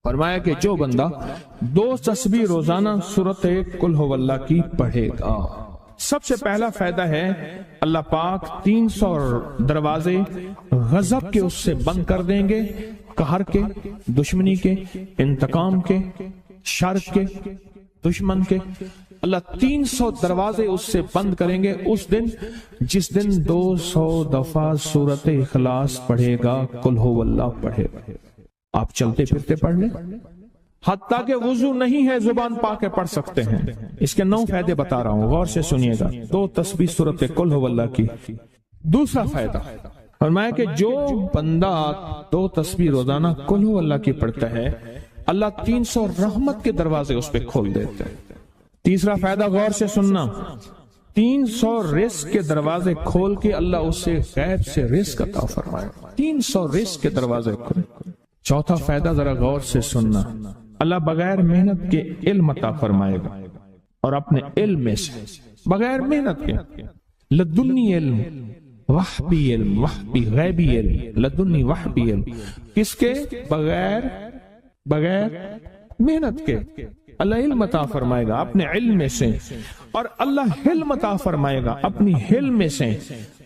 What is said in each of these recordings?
فرمایا کہ جو بندہ 2 تسبیح روزانہ سورت قل ہو اللہ کی پڑھے گا، سب سے پہلا فائدہ ہے اللہ پاک 300 دروازے غضب کے اس سے بند کر دیں گے، قہر کے، دشمنی کے، انتقام کے، شر کے، دشمن کے۔ اللہ 300 دروازے اس سے بند کریں گے اس دن جس دن 200 دفعہ سورت اخلاص پڑھے گا، قل ہو اللہ پڑھے گا۔ آپ چلتے پھرتے پڑھ لیں، حتیٰ کہ وضو نہیں ہے زبان پاک کے پڑھ سکتے ہیں۔ اس کے 9 فائدے بتا رہا ہوں، غور سے سنیے گا۔ 2 تسبیح سورت قل ہو اللہ کی۔ دوسرا فائدہ فرمایا کہ جو بندہ 2 تسبیح روزانہ قل ہو اللہ کی پڑھتا ہے، اللہ 300 رحمت کے دروازے اس پہ کھول دیتے ہیں۔ تیسرا فائدہ غور سے سننا، 300 رزق کے دروازے کھول کے اللہ اس سے غیب سے رزق عطا فرمائے، 300 رزق کے دروازے کھول۔ چوتھا فائدہ ذرا غور سے سننا، اللہ بغیر محنت کے علم عطا فرمائے گا، اور اپنے علم میں سے بغیر محنت کے، لدنی علم، وحبی علم، وحبی غیبی علم، لدنی وحبی علم، کس کے؟ بغیر محنت کے اللہ علم عطا فرمائے گا اپنے علم میں سے، اور اللہ حلم عطا فرمائے گا اپنی حلم میں سے،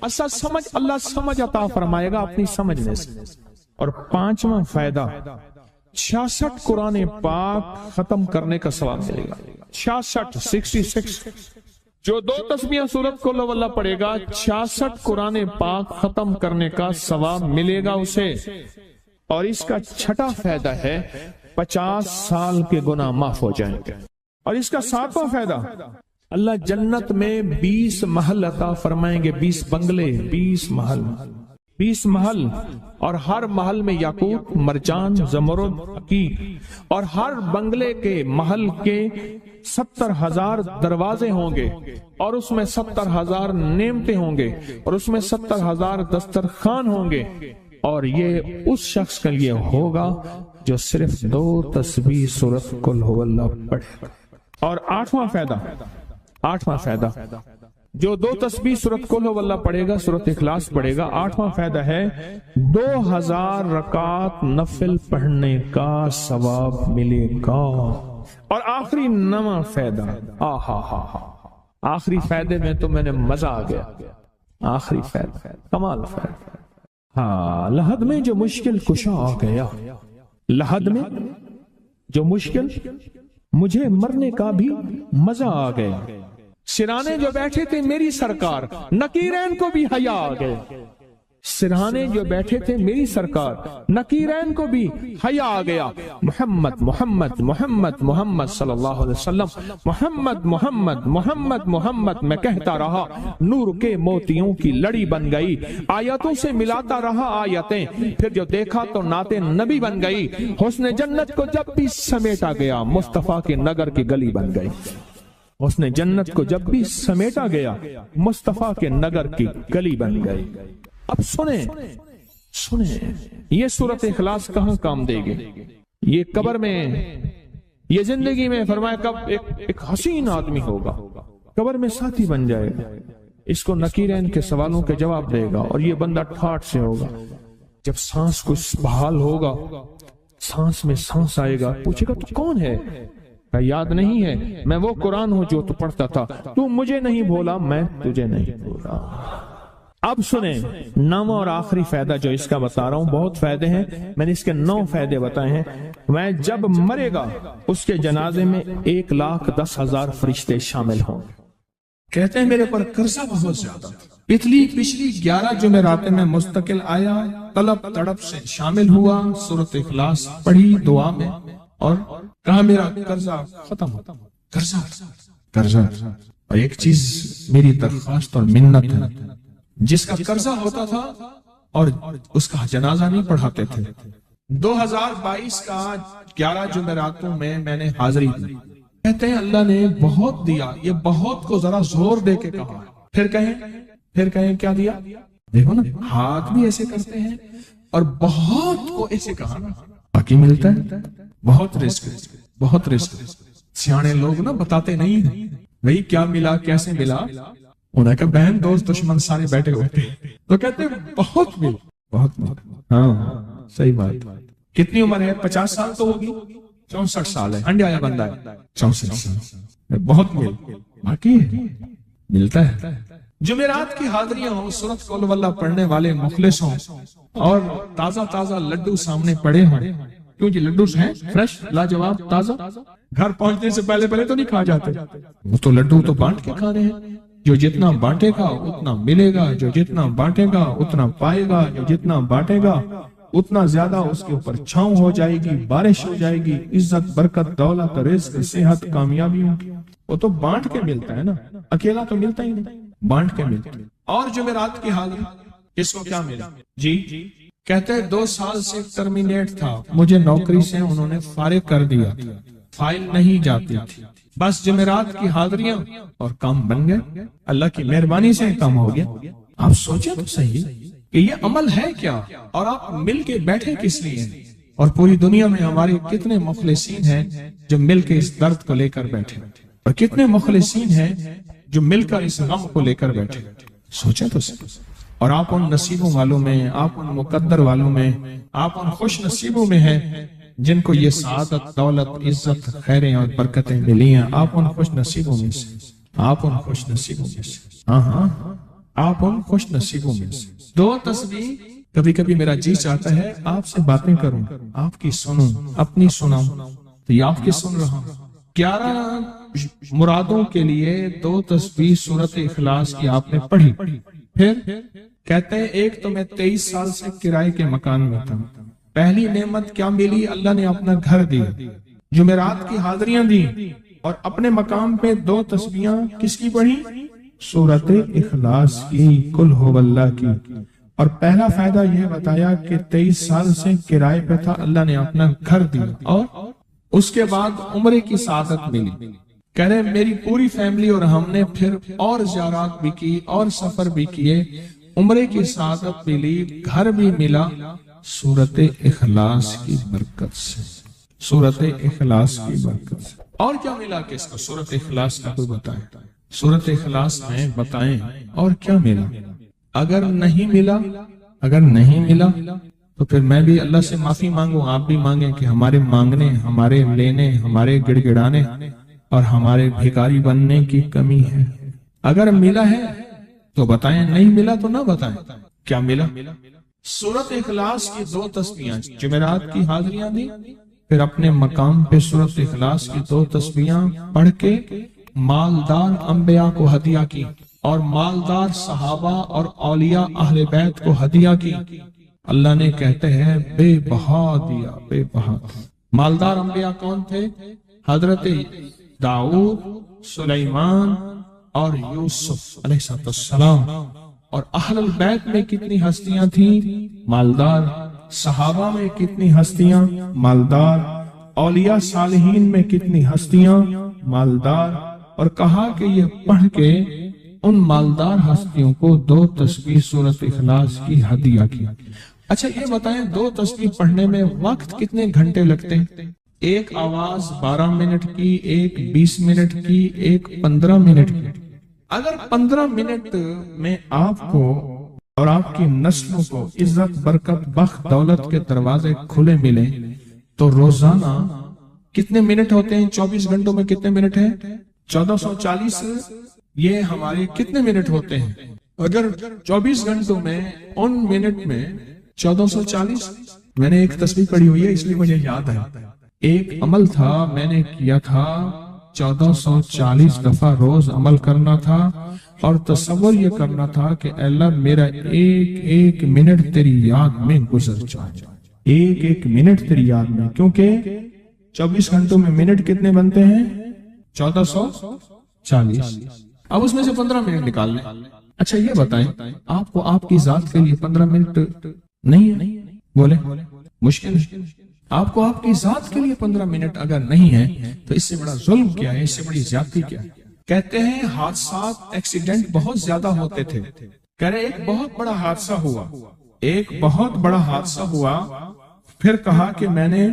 اللہ سمجھ عطا فرمائے گا اپنی سمجھ میں سے۔ اور 5واں فائدہ 66 قرآن پاک ختم کرنے کا ثواب ملے گا۔ 66 جو 2 تسبیح سورت قل ہو اللہ پڑھے گا، 66 قرآن پاک ختم کرنے کا ثواب ملے گا اسے۔ اور اس کا 6واں فائدہ ہے 50 سال کے گناہ معاف ہو جائیں گے۔ اور اس کا 7واں فائدہ، اللہ جنت میں 20 محل عطا فرمائیں گے، 20 بنگلے، 20 محل، اور ہر محل میں یاقوت، مرجان، زمرد، عقیق، اور ہر بنگلے کے محل کے 70,000 دروازے ہوں گے، اور اس میں 70,000 نعمتیں ہوں گے، اور اس میں 70,000 دسترخوان ہوں گے، اور یہ اس شخص کے لیے ہوگا جو صرف 2 تسبیح سورت قل ہو اللہ پڑھے۔ اور 8واں فائدہ جو 2 تسبیح سورت قل ہو اللہ پڑھے گا، سورت اخلاص پڑھے گا، 8واں فائدہ ہے 2000 رکعت نفل پڑھنے کا ثواب ملے گا۔ اور آخری 9واں فائدہ، آخری فائدے میں تو میں نے مزہ آ گیا، آخری فائدہ کمال فائدہ۔ ہاں، لحد میں جو مشکل کشا آ گیا، لحد میں جو مشکل، مجھے مرنے کا بھی مزہ آ گیا۔ سرہانے جو بیٹھے تھے میری سرکار، نکیرین کو بھی حیا آ گئے۔ سرہانے جو بیٹھے تھے میری سرکار، نکیرین کو بھی حیا آ گیا۔ محمد محمد محمد محمد صلی اللہ علیہ وسلم، محمد محمد محمد محمد میں کہتا رہا، نور کے موتیوں کی لڑی بن گئی، آیتوں سے ملاتا رہا آیتیں، پھر جو دیکھا تو نعت نبی بن گئی، حسن جنت کو جب بھی سمیٹا گیا، مصطفیٰ کے نگر کی گلی بن گئی۔ اس نے جنت کو جب بھی سمیٹا گیا، مصطفیٰ کے نگر کی گلی بن گئی۔ اب سنیں یہ سورت اخلاص کہاں کام دے گی؟ یہ قبر میں، یہ زندگی میں، فرمایا کب ایک حسین آدمی ہوگا، قبر میں ساتھی بن جائے گا، اس کو نکیرین کے سوالوں کے جواب دے گا، اور یہ بندہ ٹھاٹ سے ہوگا۔ جب سانس کچھ بحال ہوگا، سانس میں سانس آئے گا، پوچھے گا تو کون ہے؟ یاد نہیں ہے، میں وہ قرآن ہوں جو تو پڑھتا تھا، تو مجھے نہیں بھولا، میں تجھے نہیں بھولا۔ اب سنیں 9واں اور آخری فائدہ جو اس کا بتا رہا ہوں، بہت فائدے ہیں، میں نے اس کے 9 فائدے بتائے ہیں۔ میں جب مرے گا اس کے جنازے میں 1,10,000 فرشتے شامل ہوں۔ کہتے ہیں میرے پر قرضہ بہت زیادہ، پچھلی 11 جمعراتیں میں مستقل آیا، طلب تڑپ سے شامل ہوا، سورت اخلاص پڑھی دعا میں، اور کہا میرا قرضہ ختم ہو، قرضہ۔ اور ایک چیز میری درخواست اور منت ہے، جس کا قرضہ ہوتا تھا اور اس کا جنازہ نہیں پڑھاتے تھے، 2022 کا 11 جمعراتوں میں نے حاضری دی۔ کہتے ہیں اللہ نے بہت دیا، یہ بہت کو ذرا زور دے کے کہا، پھر کہیں کیا دیا؟ دیکھو نا، ہاتھ بھی ایسے کرتے ہیں اور بہت کو ایسے کہا، باقی ملتا ہے، بہت رزق۔ سیانے لوگ نا بتاتے نہیں ہیں بھئی کیا ملا، کیسے ملا، انہیں کہا بہن دوست دشمن سارے بیٹھے ہوتے ہیں تو کہتے ہیں بہت ملا۔ ہاں صحیح بات، کتنی عمر ہے؟ 50 سال تو ہوگی، 64 سال ہے، انڈیا آیا بندہ ہے 64 سال، بہت باقی ہے، ملتا ہے۔ جمعرات کی حاضریاں ہوں، سورۃ قل ہو اللہ پڑھنے والے مخلص ہوں، اور تازہ تازہ لڈو سامنے پڑے ہوں، کیوں جی لڈو ہیں فریش لاجواب تازہ، گھر پہنچنے سے پہلے پہلے تو نہیں کھا جاتے، وہ تو لڈو تو بانٹ کے کھانے ہیں، جو جتنا بانٹے گا اتنا ملے گا، جو جتنا بانٹے گا اتنا پائے گا، جو جتنا بانٹے گا اتنا زیادہ اس کے اوپر چھاؤں ہو جائے گی، بارش ہو جائے گی، عزت برکت دولت رزق صحت کامیابیوں کی، وہ تو بانٹ کے ملتا ہے نا، اکیلا تو ملتا ہی نہیں، بانٹ کے ملتا ہے۔ اور جمعرات کی حاضری اس کو کیا ملا؟ جی کہتے ہیں 2 سال سے ٹرمینیٹ تھا، مجھے نوکری سے انہوں نے فارغ کر دیا تھا، فائل نہیں جاتی تھی، بس جمعرات کی حاضریاں اور کام بن گئے، اللہ کی مہربانی سے کام ہو گیا۔ آپ سوچیں تو صحیح کہ یہ عمل ہے کیا، اور آپ مل کے بیٹھے کس لیے ہیں، اور پوری دنیا میں ہمارے کتنے مخلصین ہیں جو مل کے اس درد کو لے کر بیٹھے، اور کتنے مخلصین ہیں جو مل کر اس غم کو لے کر بیٹھے، سوچیں تو صحیح۔ اور آپ ان نصیبوں والوں میں، آپ ان مقدر والوں میں، آپ ان خوش نصیبوں میں ہیں جن کو یہ سعادت دولت عزت خیریں اور برکتیں ملی ہیں، آپ ان خوش نصیبوں میں سے، آپ ان خوش نصیبوں میں سے، ہاں آپ ان خوش نصیبوں میں سے۔ 2 تسبیح کبھی کبھی میرا جی چاہتا ہے آپ سے باتیں کروں، آپ کی سنوں، اپنی سناؤں، تو یہ آپ کی سن رہا ہوں۔ 11 مرادوں کے لیے 2 تسبیح سورۃ اخلاص کی آپ نے پڑھی، پھر کہتے ہیں ایک تو میں 23 سال سے کرائے کے مکان میں تھا، پہلی نعمت کیا ملی؟ اللہ نے اپنا گھر دیا، جمعرات کی حاضریاں دی، اور اپنے مقام پہ 2 تسبیحاں کس کی پڑھی؟ سورۃ اخلاص کی، قل ہو اللہ کی، اور پہلا فائدہ یہ بتایا کہ 23 سال سے کرائے پہ تھا، اللہ نے اپنا گھر دیا، اور اس کے بعد عمرے کی سعادت ملی۔ کہہ رہے میری پوری فیملی اور ہم نے پھر اور زیارات بھی کی اور سفر بھی کیے، عمرے کی سعادت ملی، گھر بھی ملا، سورۃ اخلاص کی برکت سے، سورۃ اخلاص کی برکت سے۔ اور کیا ملا کس کو؟ سورۃ اخلاص کا کوئی بتائے، سورۃ اخلاص میں بتائیں اور کیا ملا؟ اگر نہیں ملا تو پھر میں بھی اللہ سے معافی مانگوں، آپ بھی مانگیں کہ ہمارے مانگنے، ہمارے لینے، ہمارے گڑ گڑانے اور ہمارے بھکاری بننے کی کمی ہے۔ اگر ملا ہے تو بتائیں، نہیں ملا تو نہ بتائیں کیا ملا۔ سورۃ اخلاص کی 2 تسبیحاں، جمعرات کی حاضریاں دی، پھر اپنے مقام پہ سورۃ اخلاص کی 2 تسبیحاں پڑھ کے مالدار انبیاء کو ہدیہ کی، اور مالدار صحابہ اور اولیاء اہل بیت کو ہدیہ کی۔ اللہ نے کہتے ہیں بے بہا دیا، بے بہا۔ مالدار انبیاء کون تھے؟ حضرت داؤد، سلیمان اور یوسف علیہ السلام، اور اہل البیت میں کتنی ہستیاں تھیں؟ مالدار۔ صحابہ میں کتنی ہستیاں؟ مالدار۔ اولیاء صالحین میں کتنی ہستیاں؟ مالدار۔ اور کہا کہ یہ پڑھ کے ان مالدار ہستیوں کو 2 تسبیح سورۃ اخلاص کی ہدیہ کی۔ اچھا یہ بتائیں 2 تسبیح پڑھنے میں وقت کتنے گھنٹے لگتے ہیں؟ ایک آواز 12 منٹ کی، ایک 20 منٹ کی، ایک 15 منٹ کی۔ اگر 15 منٹ میں آپ کو اور آپ کی نسلوں کو عزت برکت بخت دولت کے دروازے کھلے ملے تو روزانہ کتنے منٹ ہوتے ہیں؟ 24 گھنٹوں میں کتنے منٹ ہیں؟ 1440۔ یہ ہمارے کتنے منٹ ہوتے ہیں؟ اگر 24 گھنٹوں میں ان منٹ میں 1440، میں نے ایک تسبیح پڑھی ہوئی ہے اس لیے مجھے یاد ہے، ایک عمل تھا میں نے کیا تھا، 1440 دفعہ روز عمل کرنا تھا، اور تصور یہ کرنا تھا کہ اے اللہ میرا ایک ایک منٹ تیری یاد میں گزر جائے، ایک ایک منٹ تیری یاد میں، کیونکہ 24 گھنٹوں میں منٹ کتنے بنتے ہیں؟ 1440۔ اب اس میں سے 15 منٹ نکال لیں۔ اچھا یہ بتائیں آپ کو آپ کی ذات کے لیے 15 منٹ نہیں ہے؟ بولے مشکل ہے۔ آپ کو آپ کی ذات کے لیے 15 منٹ اگر نہیں ہے تو اس سے بڑا ظلم کیا ہے، اس سے بڑی زیادتی کیا ہے؟ کہتے ہیں حادثات ایکسیڈنٹ بہت زیادہ ہوتے تھے، کہہ رہے ایک بہت بڑا حادثہ ہوا، ایک بہت بڑا حادثہ ہوا، پھر کہا کہ میں نے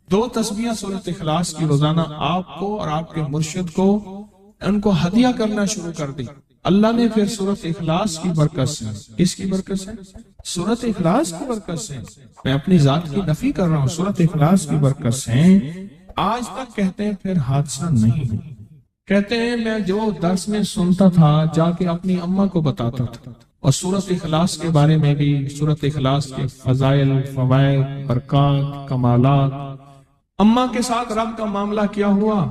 2 تسبیحاں سورۃ اخلاص کی روزانہ آپ کو اور آپ کے مرشد کو ان کو ہدیہ کرنا شروع کر دی۔ اللہ نے پھر سورۃ اخلاص کی برکت سے، کس کی برکت سے؟ سورۃ اخلاص کی برکت سے، میں اپنی ذات کی نفی کر رہا ہوں، سورۃ اخلاص کی برکت سے آج تک کہتے ہیں پھر حادثہ نہیں ہوا۔ کہتے ہیں میں جو درس میں سنتا تھا جا کے اپنی اماں کو بتاتا تھا، اور سورۃ اخلاص کے بارے میں بھی، سورۃ اخلاص کے فضائل، فوائد، برکات، کمالات، اماں کے ساتھ رب کا معاملہ کیا ہوا۔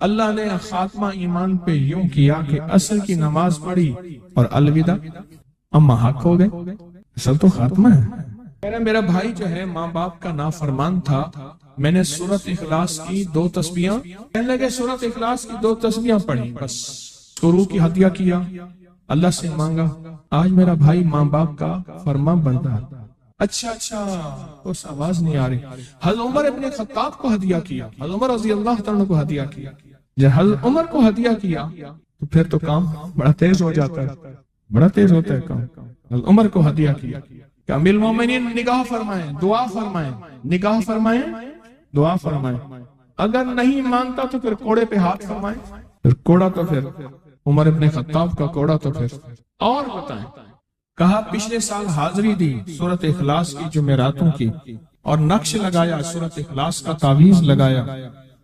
اللہ نے خاتمہ ایمان پہ یوں کیا کہ عصر کی نماز پڑھی اور الوداع، اماں حق ہو گئے، اصل تو خاتمہ ہے۔ میرا بھائی جو ہے ماں باپ کا نافرمان تھا، میں نے سورۃ اخلاص کی 2 تسبیحاں، کہنے لگے سورۃ اخلاص کی 2 تسبیحاں پڑھی، بس شروع کی ہدیہ کیا، اللہ سے مانگا، آج میرا بھائی ماں باپ کا فرما بندہ۔ اچھا اس آواز نہیں آ رہی۔ حضرت عمر ابن خطاب کو ہدیہ کیا، حضرت عمر رضی اللہ تعالیٰ کو ہدیہ کیا، جب حضرت عمر کو ہدیہ کیا تو پھر تو کام بڑا تیز ہو جاتا ہے، بڑا تیز ہوتا ہے کام۔ حضرت عمر کو ہدیہ کیا کہ امیر المومنین نگاہ فرمائیں، دعا فرمائیں، نگاہ فرمائیں، دعا فرمائیں، اگر نہیں مانتا تو پھر کوڑے پہ ہاتھ فرمائیں، پھر کوڑا تو پھر عمر ابن خطاب کا کوڑا تو پھر اور بتائیں۔ کہا پچھلے سال حاضری دی سورۃ اخلاص کی جمعراتوں کی، اور نقش لگایا سورۃ اخلاص کا، تعویذ لگایا،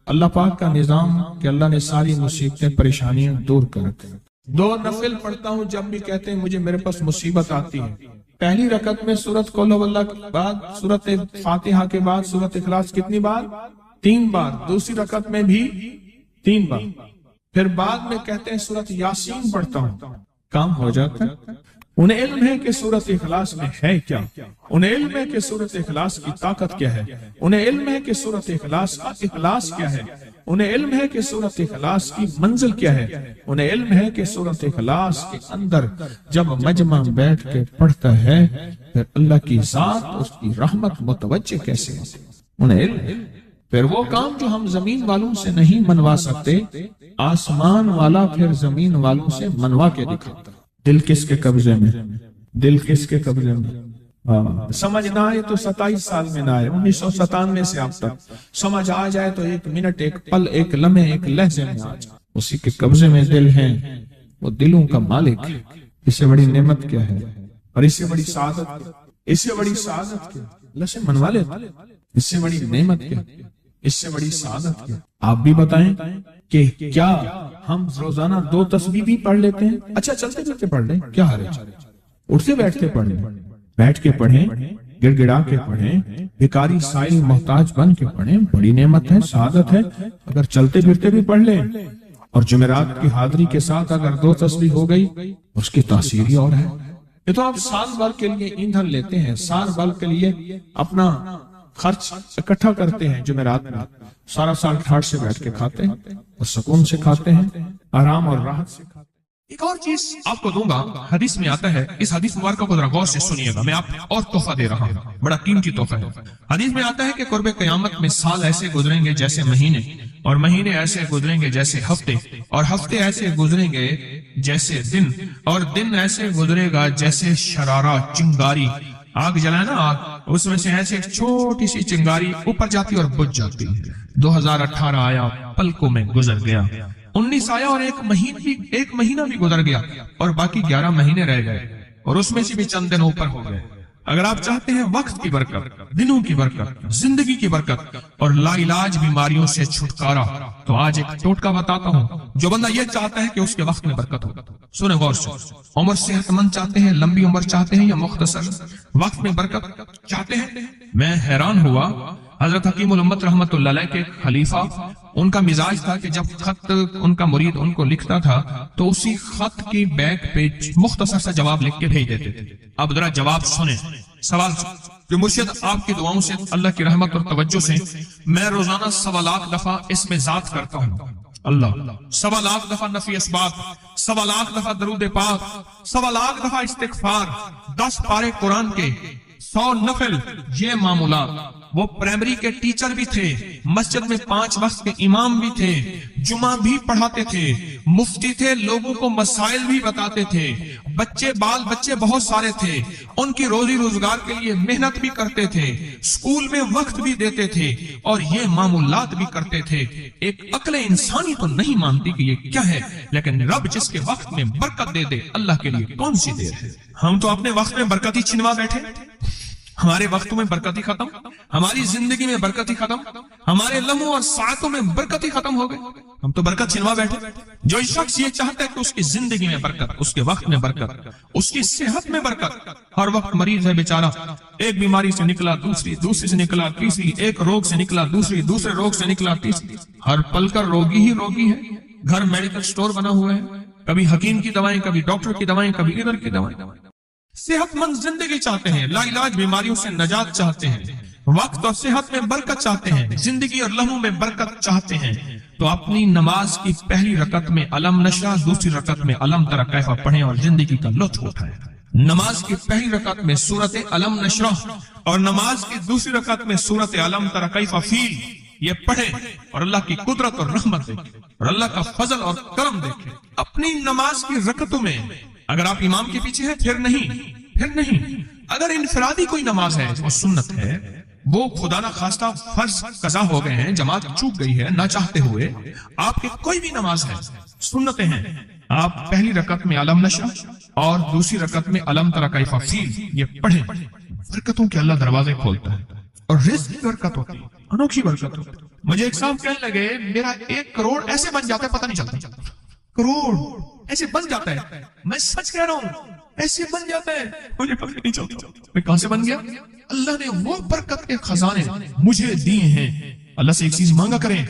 اللہ پاک کا نظام کہ اللہ نے ساری مصیبتیں پریشانیاں دور کر دی۔ 2 نفل پڑھتا ہوں جب بھی کہتے ہیں مجھے میرے پاس مصیبت آتی ہے، پہلی رکعت میں سورۃ قل هو اللہ کے بعد، سورۃ فاتحہ کے بعد سورۃ اخلاص کتنی بار؟ 3 بار، دوسری رکعت میں بھی 3 بار، پھر بعد میں کہتے ہیں سورۃ یاسین پڑھتا ہوں، کام ہو جاتا ہے۔ انہیں علم ہے کہ سورۃ اخلاص میں ہے کیا، انہیں علم ہے کہ سورۃ اخلاص کی طاقت کیا ہے، انہیں علم ہے کہ سورۃ اخلاص کا اخلاص کیا ہے، انہیں علم ہے کہ سورۃ اخلاص کی منزل کیا ہے، انہیں علم ہے کہ سورۃ اخلاص کے اندر جب مجمع بیٹھ کے پڑھتا ہے پھر اللہ کی ذات، اس کی رحمت متوجہ کیسے ہوتی، انہیں علم ہے۔ پھر وہ کام جو ہم زمین والوں سے نہیں منوا سکتے، آسمان والا پھر زمین والوں سے منوا کے دکھاتا۔ دل کس کے قبضے میں؟ دل کس کے قبضے میں؟ سمجھ نہ آئے تو 27 سال میں نہ آئے، 1997 سے اب تک سمجھ آ جائے تو 1 منٹ، 1 پل، 1 لمحے، 1 لہجے میں آ جائے، اسی کے قبضے میں دل ہیں، وہ دلوں کا مالک ہے۔ اس سے بڑی نعمت کیا ہے، اور اس سے بڑی سعادت، اس سے بڑی سعادت کیا؟ اللہ سے منوا لیتا، اس سے بڑی نعمت کیا، اس سے بڑی سعادت کیا؟ آپ بھی بتائیں کہ کیا ہم روزانہ 2 تسبیح بھی پڑھ لیتے ہیں؟ اچھا چلتے چلتے پڑھ لیں، کیا حرج، اٹھتے بیٹھتے پڑھ لیں، بیٹھ کے پڑھیں، گڑ گڑا کے پڑھیں، بھکاری سائل محتاج بن کے پڑھیں، بڑی نعمت ہے، سعادت ہے۔ اگر چلتے پھرتے بھی پڑھ لیں، اور جمعرات کی حاضری کے ساتھ اگر 2 تسبیح ہو گئی، اس کی تاثیر ہی اور ہے۔ یہ تو آپ سال بھر کے لیے ایندھن لیتے ہیں، سال بھر کے لیے اپنا خرچ اکٹھا کرتے ہیں، جمعرات میں سارا سال ٹھاٹ سے بیٹھ کے کھاتے ہیں، اور سکون سے کھاتے ہیں، آرام اور راحت سے کھاتے ہیں۔ ایک اور چیز آپ کو دوں گا، حدیث میں آتا ہے، اس حدیث مبارکہ کو ذرا غور سے سنیے گا، میں آپ اور تحفہ دے رہا ہوں، بڑا قیمتی تحفہ ہے۔ حدیث میں آتا ہے کہ قرب قیامت میں سال ایسے گزریں گے جیسے مہینے، اور مہینے ایسے گزریں گے جیسے ہفتے، اور ہفتے ایسے گزریں گے جیسے دن، اور دن ایسے گزرے گا جیسے شرارہ، چنگاری، آگ جلائے نا آگ، اس میں سے ایسے ایک چھوٹی سی چنگاری اوپر جاتی اور بجھ جاتی۔ 2018 آیا، پلکوں میں گزر گیا، 19 آیا اور ایک مہینہ بھی گزر گیا، اور باقی 11 مہینے رہ گئے، اور اس میں سے بھی چند دن اوپر ہو گئے۔ اگر آپ چاہتے ہیں وقت کی برکت، دنوں کی برکت، زندگی کی برکت اور لا علاج بیماریوں سے چھٹکارا، تو آج ایک ٹوٹکا بتاتا ہوں۔ جو بندہ یہ چاہتا ہے کہ اس کے وقت میں برکت ہو، سنیں غور سے، عمر صحت مند چاہتے ہیں، لمبی عمر چاہتے ہیں، یا مختصر وقت میں برکت چاہتے ہیں؟ میں حیران ہوا، حضرت حکیم الامت رحمت اللہ علیہ کے خلیفہ، ان کا مزاج تھا کہ جب خط ان کا مرید ان کو لکھتا تھا تو اسی خط کی بیک پہ مختصر سا جواب لکھ کے بھیج دیتے تھے۔ اب ذرا جواب سنیں، سوال جو مرشد آپ کی دعاؤں سے، اللہ کی رحمت اور توجہ سے میں روزانہ 1.25 لاکھ دفعہ اس میں ذات کرتا ہوں، اللہ 1.25 لاکھ دفعہ نفی اسبات، 1.25 لاکھ دفعہ درود پاک، 1.25 لاکھ دفعہ استغفار، 10 پارے قرآن کے، 100 نفل، یہ معمولات وہ پرائمری کے ٹیچر بھی تھے، مسجد میں 5 وقت کے امام بھی تھے، جمعہ بھی پڑھاتے تھے، مفتی تھے، لوگوں کو مسائل بھی بتاتے تھے، بال بچے بہت سارے تھے، ان کی روزی روزگار کے لیے محنت بھی کرتے تھے، اسکول میں وقت بھی دیتے تھے اور یہ معمولات بھی کرتے تھے۔ ایک عقل انسانی تو نہیں مانتی کہ یہ کیا ہے، لیکن رب جس کے وقت میں برکت دے دے، اللہ کے لیے کون سی دیر ہے۔ ہم تو اپنے وقت میں برکت ہی چھنوا بیٹھے، ہمارے وقتوں میں برکت ہی ختم، ہماری زندگی میں برکت ہی ختم، ہمارے لمحوں اور ساعتوں میں برکت ہی ختم ہو گئے، ہم تو برکت چھنوا بیٹھے۔ جو شخص یہ چاہتا ہے کہ اس کی زندگی میں برکت، اس کے وقت میں برکت، اس کی صحت میں برکت، ہر وقت مریض ہے بیچارہ، ایک بیماری سے نکلا دوسری سے نکلا تیسری، ایک روگ سے نکلا دوسرے روگ سے نکلا تیسری، ہر پل کر روگی ہی روگی ہے۔ گھر میڈیکل سٹور بنا ہوا ہے، کبھی حکیم کی دوائیں، کبھی ڈاکٹر کی دوائیں، کبھی ادھر کی دوائیں۔ صحت مند زندگی چاہتے ہیں، لا علاج بیماریوں سے نجات چاہتے ہیں، وقت اور صحت میں برکت چاہتے ہیں، زندگی اور لمحوں میں برکت چاہتے ہیں، تو اپنی نماز کی پہلی رکعت میں علم نشرح، دوسری رکعت میں علم تری کیف پڑھیں اور زندگی کا لطف اٹھائیں۔ نماز کی پہلی رکعت میں سورت علم نشرح اور نماز کی دوسری رکعت میں سورت علم تری کیف فیل یہ پڑھیں اور اللہ کی قدرت اور رحمت دیکھیں اور اللہ کا فضل اور کرم دیکھیں۔ اپنی نماز کی رکعتوں میں اگر آپ امام کے پیچھے ہیں پھر نہیں، اگر انفرادی کوئی نماز ہے وہ سنت ہے، وہ خدا نہ خواستہ فرض قضا ہو گئے ہیں، جماعت چوک گئی ہے نہ چاہتے ہوئے، آپ کی کوئی بھی نماز ہے، سنتیں ہیں، آپ پہلی رکعت میں علم نشرح اور دوسری رکعت میں علم تری کیف فیل یہ پڑھیں، برکتوں کے اللہ دروازے کھولتا ہے اور رزق کی برکت ہوتی ہے، انوکھی برکت ہوتی ہے۔ مجھے ایک صاحب کہنے لگے میرا 1 کروڑ ایسے بن جاتا ہے پتہ نہیں چلتا، کروڑ ایسے بن جاتا ہے، میں سچ کہہ رہا ہوں ایسے بن جاتا ہے، مجھے پتہ نہیں چلتا میں کہاں سے بن گیا۔ اللہ نے وہ برکت کے خزانے مجھے دیے ہیں۔ اللہ سے ایک چیز مانگا کریں،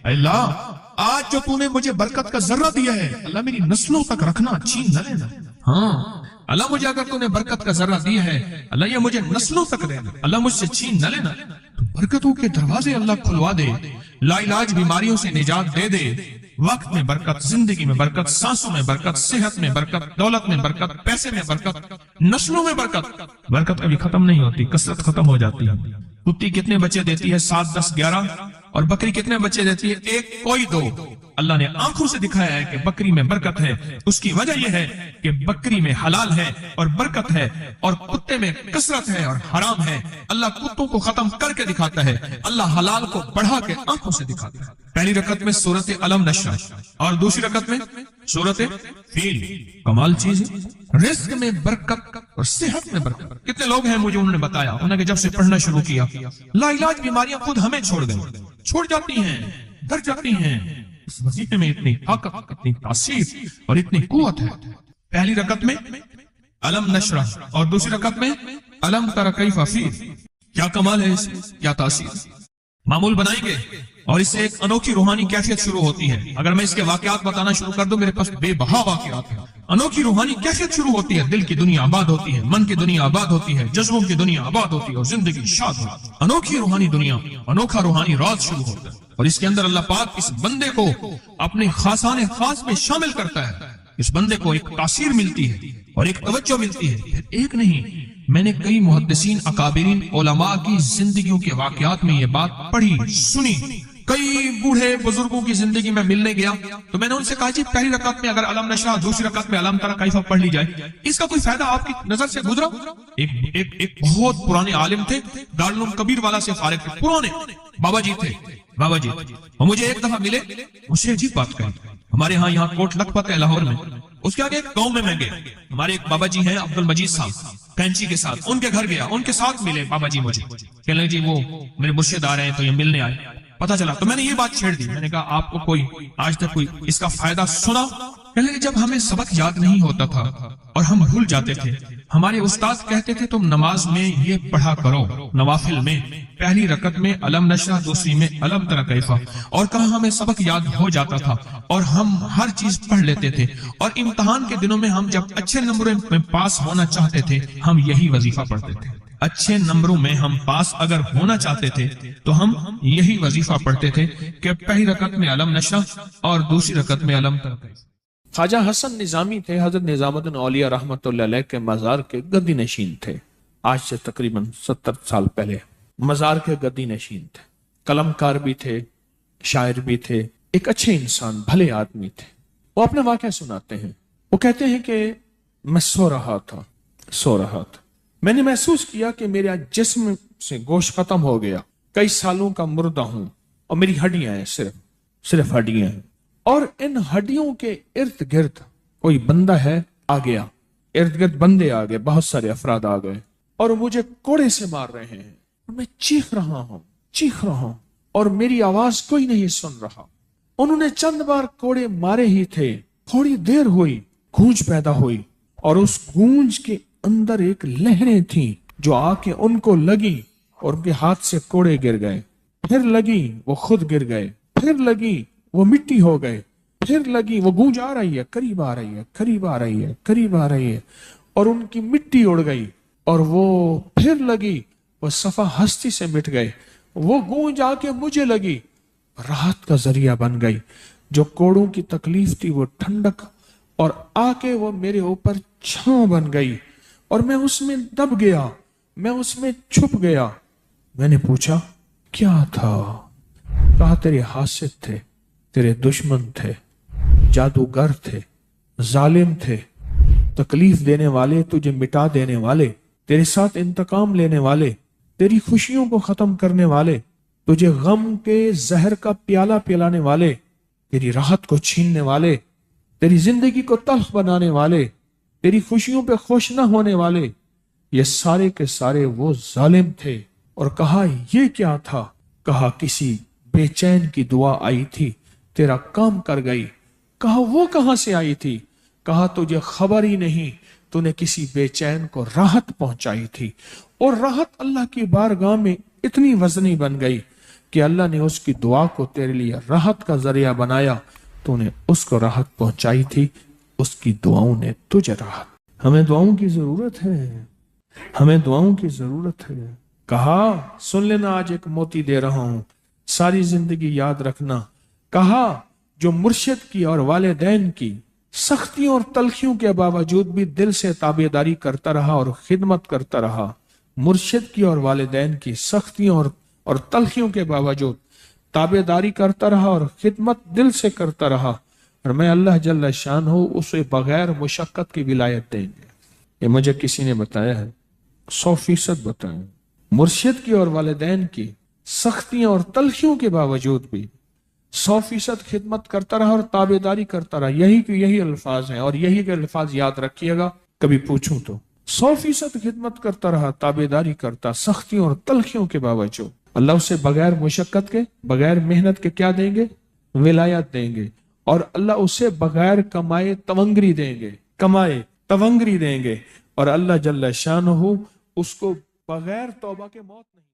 اللہ آج جو تو نے مجھے برکت کا ذرہ دیا ہے اللہ میری نسلوں تک رکھنا، چھین نہ لینا۔ ہاں اللہ مجھے اگر تو نے برکت کا ذرہ دیا ہے اللہ یہ مجھے نسلوں تک دینا، اللہ مجھ سے چھین نہ لینا۔ برکتوں کے دروازے اللہ کھلوا دے، لا علاج بیماریوں سے نجات دے دے، وقت میں برکت، زندگی میں برکت، سانسوں میں برکت، صحت میں برکت، دولت میں برکت، پیسے میں برکت، نسلوں میں برکت۔ برکت کبھی ختم نہیں ہوتی، کثرت ختم ہو جاتی ہے۔ کتی کتنے بچے دیتی ہے؟ 7 10 11، اور بکری کتنے بچے دیتی ہے؟ 1 کوئی 2۔ اللہ نے آنکھوں سے دکھایا ہے کہ بکری میں برکت ہے، اس کی وجہ یہ ہے کہ بکری میں حلال ہے اور برکت ہے، اور کتے میں کثرت ہے اور حرام ہے۔ اللہ کتوں کو ختم کر کے دکھاتا ہے، اللہ حلال کو بڑھا کے آنکھوں سے دکھاتا ہے۔ پہلی رکعت میں سورت علم نشرح اور دوسری رکعت میں سورت فیل، کمال چیز ہے۔ رزق میں برکت اور صحت میں برکت۔ کتنے لوگ ہیں مجھے انہوں نے بتایا، انہوں نے جب سے پڑھنا شروع کیا لا علاج بیماریاں خود ہمیں چھوڑ جاتی ہیں، ڈر جاتی ہیں۔ اس وظیفے میں اتنی طاقت، اتنی تاثیر اور اتنی قوت ہے۔ پہلی رکعت میں علم نشرح اور دوسری رکعت میں علم تری کیف فیل، کیا کمال ہے، اس کیا تاثیر۔ معمول بنائیں گے اور اس سے ایک انوکھی روحانی کیفیت شروع ہوتی ہے۔ اگر میں اس کے واقعات بتانا شروع کر دوں میرے پاس بے بہا واقعات ہیں۔ انوکھی روحانی کیفیت شروع ہوتی ہے، دل کی دنیا آباد ہوتی ہے، من کی دنیا آباد ہوتی ہے، جذبوں کی دنیا آباد ہوتی ہے اور زندگی شاد ہوتی ہے۔ انوکھی روحانی دنیا، انوکھا روحانی راز شروع ہوتا ہے، اور اس کے اندر اللہ پاک اس بندے کو اپنے خاصان خاص میں شامل کرتا ہے۔ اس بندے کو ایک تاثیر ملتی ہے اور ایک توجہ ملتی ہے۔ پھر ایک نہیں، میں نے کئی محدثین، اکابرین، علماء کی زندگیوں کے واقعات میں یہ بات پڑھی، سنی۔ کئی بوڑھے بزرگوں کی زندگی میں ملنے گیا تو میں نے ان سے کہا جی پہلی رکعت میں اگر علم نشرح، دوسری رکعت میں علم تری کیف پڑھ لی جائے، اس کا کوئی فائدہ آپ کی نظر سے گزرا؟ ایک بہت پرانے عالم تھے، دارالعلوم کبیر والا سے فارغ تھے، پرانے بابا جی تھے، بابا جی وہ مجھے ایک دفعہ ملے، مجھ سے عجیب بات کہی۔ ہمارے ہاں یہاں کوٹ لکھپت ہے لاہور میں، اس کے آگے ایک گاؤں میں گیا، ہمارے ایک بابا جی ہیں عبد المجید صاحب کینچی کے ساتھ، ان کے گھر گیا، ان کے ساتھ ملے بابا جی، مجھے کہنے لگے جی وہ میرے مرشد آ رہے ہیں تو یہ ملنے آئے۔ پتا چلا تو میں نے یہ بات چھیڑ دی، میں نے کہا آپ کو کوئی آج تک کوئی اس کا فائدہ سنا؟ کہنے لگے جب ہمیں سبق یاد نہیں ہوتا تھا اور ہم بھول جاتے تھے، ہمارے استاد کہتے تھے تم نماز میں یہ پڑھا کرو، نوافل میں پہلی رکعت میں علم نشرح، دوسری میں علم تری کیف، اور کہا ہمیں سبق یاد ہو جاتا تھا اور ہم ہر چیز پڑھ لیتے تھے، اور امتحان کے دنوں میں ہم جب اچھے نمبروں میں پاس ہونا چاہتے تھے ہم یہی وظیفہ پڑھتے تھے۔ اچھے نمبروں میں ہم پاس اگر ہونا چاہتے تھے تو ہم یہی وظیفہ پڑھتے تھے کہ پہلی رکعت میں علم نشرح اور دوسری رکعت میں علم تری کیف۔ خواجہ حسن نظامی تھے، حضرت نظام الدین اولیاء رحمۃ اللہ علیہ کے مزار کے گدی نشین تھے، آج سے تقریباً 70 سال پہلے۔ مزار کے گدی نشین تھے، قلم کار بھی تھے، شاعر بھی تھے، ایک اچھے انسان، بھلے آدمی تھے۔ وہ اپنا واقعہ سناتے ہیں۔ وہ کہتے ہیں کہ میں سو رہا تھا، میں نے محسوس کیا کہ میرے جسم سے گوشت ختم ہو گیا، کئی سالوں کا مردہ ہوں، اور میری ہڈیاں ہیں، صرف ہڈیاں ہیں، اور ان ہڈیوں کے ارد گرد کوئی بندہ ہے آ گیا، ارد گرد بندے آ گئے، بہت سارے افراد آ گئے، اور مجھے کوڑے سے مار رہے ہیں، میں چیخ رہا ہوں اور میری آواز کوئی نہیں سن رہا۔ انہوں نے چند بار کوڑے مارے ہی تھے، تھوڑی دیر ہوئی، گونج پیدا ہوئی، اور اس گونج کے اندر ایک لہریں تھیں جو آ کے ان کو لگی اور ان کے ہاتھ سے کوڑے گر گئے، پھر لگی وہ خود گر گئے، پھر لگی وہ مٹی ہو گئے، پھر لگی وہ گونج آ رہی ہے، قریب آ رہی ہے، اور ان کی مٹی اڑ گئی، اور وہ پھر لگی وہ صفحہ ہستی سے مٹ گئے، وہ گونج آ کے مجھے لگی، راحت کا ذریعہ بن گئی، جو کوڑوں کی تکلیف تھی وہ ٹھنڈک، اور آ کے وہ میرے اوپر چھاؤں بن گئی، اور میں اس میں دب گیا، میں اس میں چھپ گیا۔ میں نے پوچھا کیا تھا؟ کہا تیرے حاسد تھے، تیرے دشمن تھے، جادوگر تھے، ظالم تھے، تکلیف دینے والے، تجھے مٹا دینے والے، تیرے ساتھ انتقام لینے والے، تیری خوشیوں کو ختم کرنے والے، تجھے غم کے زہر کا پیالہ پلانے والے، تیری راحت کو چھیننے والے، تیری زندگی کو تلخ بنانے والے، تیری خوشیوں پہ خوش نہ ہونے والے، یہ سارے کے سارے وہ ظالم تھے۔ اور کہا یہ کیا تھا؟ کہا کسی بے چین کی دعا آئی تھی، تیرا کام کر گئی۔ کہا وہ کہاں سے آئی تھی؟ کہا تجھے خبر ہی نہیں، تو نے کسی بے چین کو راحت پہنچائی تھی، اور راحت اللہ کی بارگاہ میں اتنی وزنی بن گئی کہ اللہ نے اس کی دعا کو تیرے لیے راحت کا ذریعہ بنایا، تو نے اس کو راحت پہنچائی تھی، اس کی دعاؤں نے تجھے راحت۔ ہمیں دعاؤں کی ضرورت ہے، کہا سن لینا، آج ایک موتی دے رہا ہوں، ساری زندگی یاد رکھنا۔ کہا جو مرشد کی اور والدین کی سختیوں اور تلخیوں کے باوجود بھی دل سے تابعداری کرتا رہا اور خدمت کرتا رہا، مرشد کی اور والدین کی سختیوں اور تلخیوں کے باوجود تابعداری کرتا رہا اور خدمت دل سے کرتا رہا، اور میں اللہ جل شانہ اسے بغیر مشقت کی ولایت دیں گے۔ یہ مجھے کسی نے بتایا ہے، 100% بتایا۔ مرشد کی اور والدین کی سختیوں اور تلخیوں کے باوجود بھی 100% خدمت کرتا رہا اور تابعداری کرتا رہا۔ یہی الفاظ ہیں، اور یہی کے الفاظ یاد رکھیے گا کبھی پوچھوں تو۔ 100% خدمت کرتا رہا، تابعداری کرتا، سختیوں اور تلخیوں کے باوجود۔ اللہ اسے بغیر مشقت کے، بغیر محنت کے کیا دیں گے؟ ولایت دیں گے، اور اللہ اسے بغیر کمائے تونگری دیں گے، اور اللہ جل شانہ اس کو بغیر توبہ کے موت نہیں